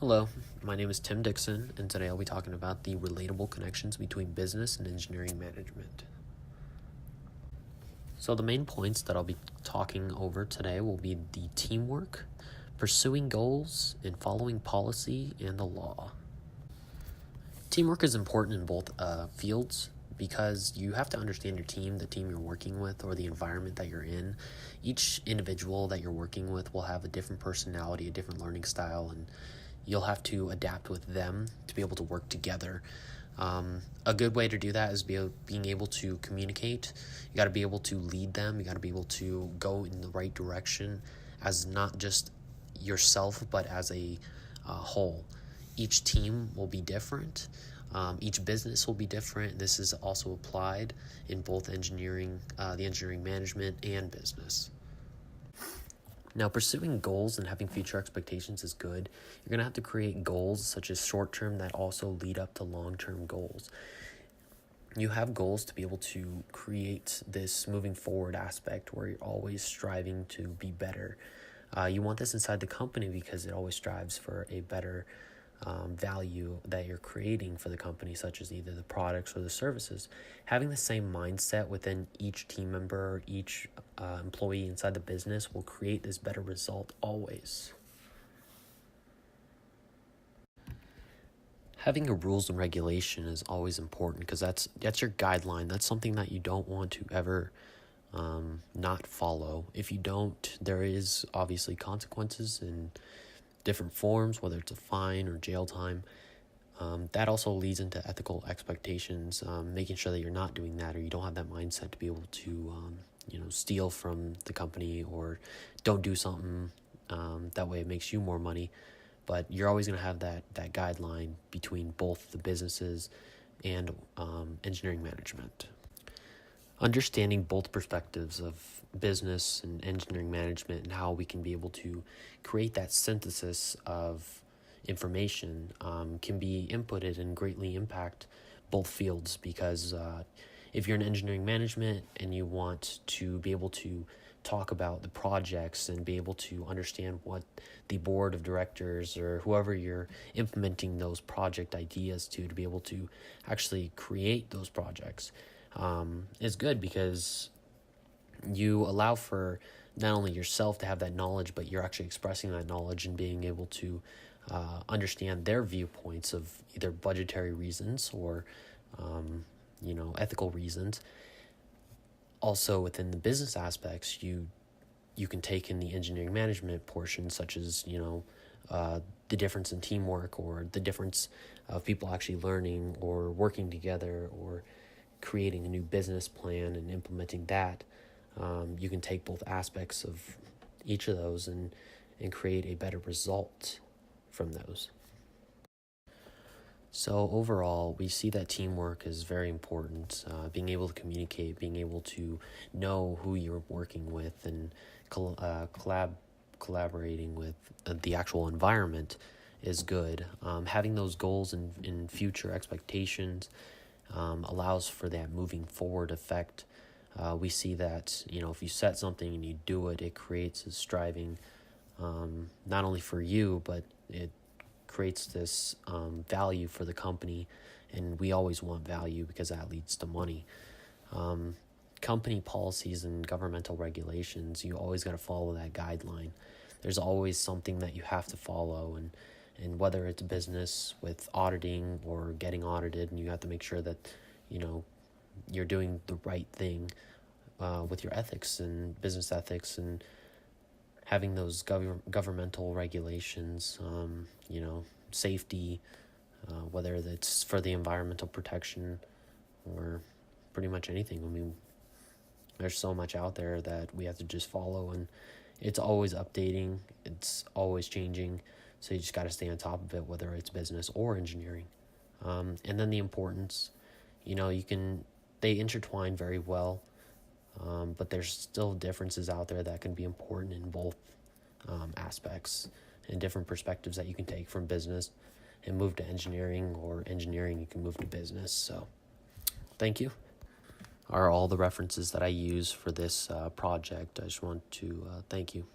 Hello, my name is Tim Dixon, and today I'll be talking about the relatable connections between business and engineering management. So the main points that I'll be talking over today will be the teamwork, pursuing goals, and following policy and the law. Teamwork is important in both fields because you have to understand your team, the team you're working with, or the environment that you're in. Each individual that you're working with will have a different personality, a different learning style, and you'll have to adapt with them to be able to work together. A good way to do that is being able to communicate. You got to be able to lead them. You got to be able to go in the right direction as not just yourself, but as a whole. Each team will be different. Each business will be different. This is also applied in both engineering, the engineering management, and business. Now, pursuing goals and having future expectations is good. You're going to have to create goals such as short-term that also lead up to long-term goals. You have goals to be able to create this moving forward aspect where you're always striving to be better. You want this inside the company because it always strives for a better value that you're creating for the company, such as either the products or the services. Having the same mindset within each team member or each employee inside the business will create this better result always. Having a rules and regulation is always important because that's your guideline. That's something that you don't want to ever not follow. If you don't, there is obviously consequences in different forms, whether it's a fine or jail time. That also leads into ethical expectations, making sure that you're not doing that or you don't have that mindset to be able to steal from the company or don't do something that way it makes you more money. But you're always going to have that guideline between both the businesses and engineering management. Understanding both perspectives of business and engineering management and how we can be able to create that synthesis of information can be inputted and greatly impact both fields, because if you're in engineering management and you want to be able to talk about the projects and be able to understand what the board of directors or whoever you're implementing those project ideas to be able to actually create those projects, is good because you allow for not only yourself to have that knowledge, but you're actually expressing that knowledge and being able to understand their viewpoints of either budgetary reasons or ethical reasons. Also within the business aspects, you can take in the engineering management portion, such as the difference in teamwork or the difference of people actually learning or working together or creating a new business plan and implementing that. You can take both aspects of each of those and create a better result from those. So overall, we see that teamwork is very important. Being able to communicate, being able to know who you're working with, and collaborating with the actual environment is good. Having those goals and future expectations allows for that moving forward effect. We see that if you set something and you do it, it creates a striving, not only for you, but it creates this value for the company, and we always want value because that leads to money. Company policies and governmental regulations, you always got to follow that guideline. There's always something that you have to follow, and whether it's business with auditing or getting audited, and you have to make sure that you're doing the right thing with your ethics and business ethics, and having those governmental regulations, safety, whether it's for the environmental protection or pretty much anything. I mean, there's so much out there that we have to just follow, and it's always updating, it's always changing, so you just got to stay on top of it, whether it's business or engineering. And then the importance, they intertwine very well, but there's still differences out there that can be important in both aspects, and different perspectives that you can take from business and move to engineering, or engineering you can move to business. So thank you are all the references that I use for this project. I just want to thank you.